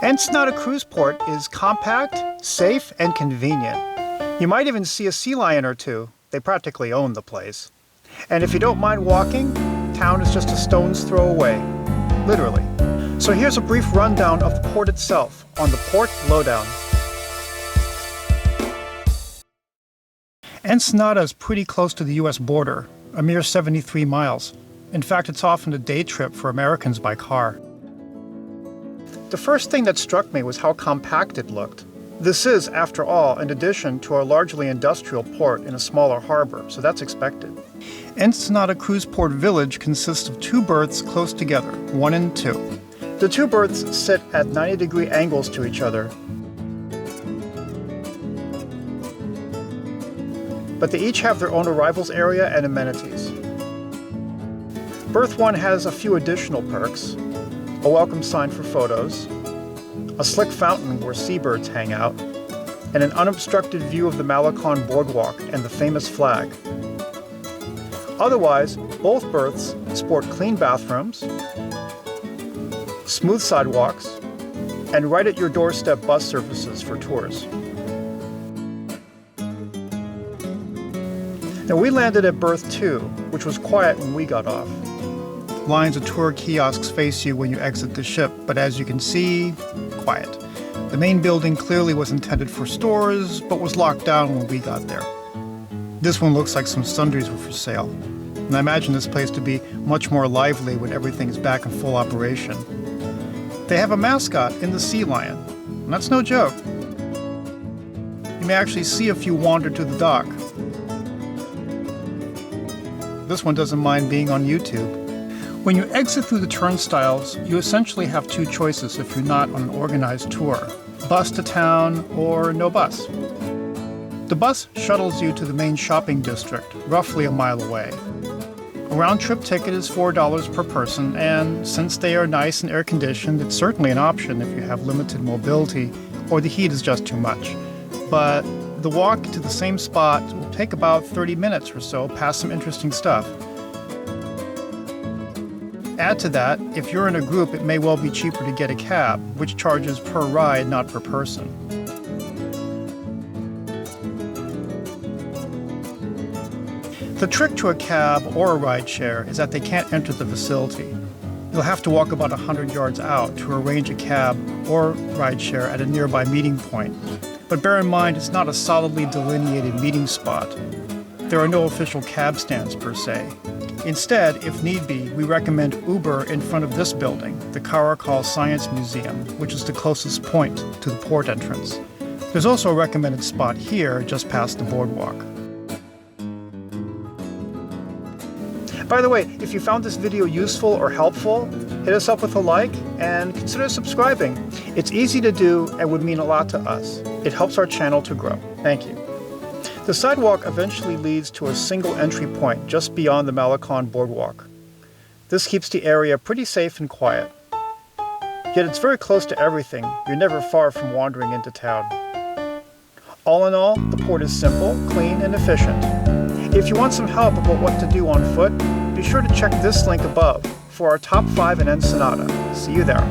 Ensenada Cruise Port is compact, safe, and convenient. You might even see a sea lion or two. They practically own the place. And if you don't mind walking, town is just a stone's throw away. Literally. So here's a brief rundown of the port itself on the Port Lowdown. Ensenada is pretty close to the US border, a mere 73 miles. In fact, it's often a day trip for Americans by car. The first thing that struck me was how compact it looked. This is, after all, in addition to our largely industrial port in a smaller harbor, so that's expected. Ensenada Cruise Port Village consists of 2 berths close together, 1 and 2. The 2 berths sit at 90-degree angles to each other, but they each have their own arrivals area and amenities. Berth 1 has a few additional perks: a welcome sign for photos, a slick fountain where seabirds hang out, and an unobstructed view of the Malecon boardwalk and the famous flag. Otherwise, both berths sport clean bathrooms, smooth sidewalks, and right at your doorstep bus services for tours. Now, we landed at berth 2, which was quiet when we got off. Lines of tour kiosks face you when you exit the ship, but as you can see, quiet. The main building clearly was intended for stores, but was locked down when we got there. This one looks like some sundries were for sale, and I imagine this place to be much more lively when everything is back in full operation. They have a mascot in the sea lion, and that's no joke. You may actually see a few wander to the dock. This one doesn't mind being on YouTube. When you exit through the turnstiles, you essentially have 2 choices if you're not on an organized tour: bus to town or no bus. The bus shuttles you to the main shopping district, roughly a mile away. A round-trip ticket is $4 per person, and since they are nice and air-conditioned, it's certainly an option if you have limited mobility or the heat is just too much. But the walk to the same spot will take about 30 minutes or so, past some interesting stuff. Add to that, if you're in a group, it may well be cheaper to get a cab, which charges per ride, not per person. The trick to a cab or a rideshare is that they can't enter the facility. You'll have to walk about 100 yards out to arrange a cab or rideshare at a nearby meeting point. But bear in mind, it's not a solidly delineated meeting spot. There are no official cab stands per se. Instead, if need be, we recommend Uber in front of this building, the Caracol Science Museum, which is the closest point to the port entrance. There's also a recommended spot here, just past the boardwalk. By the way, if you found this video useful or helpful, hit us up with a like and consider subscribing. It's easy to do and would mean a lot to us. It helps our channel to grow. Thank you. The sidewalk eventually leads to a single entry point just beyond the Malecon boardwalk. This keeps the area pretty safe and quiet. Yet it's very close to everything. You're never far from wandering into town. All in all, the port is simple, clean, and efficient. If you want some help about what to do on foot, be sure to check this link above for our top 5 in Ensenada. See you there.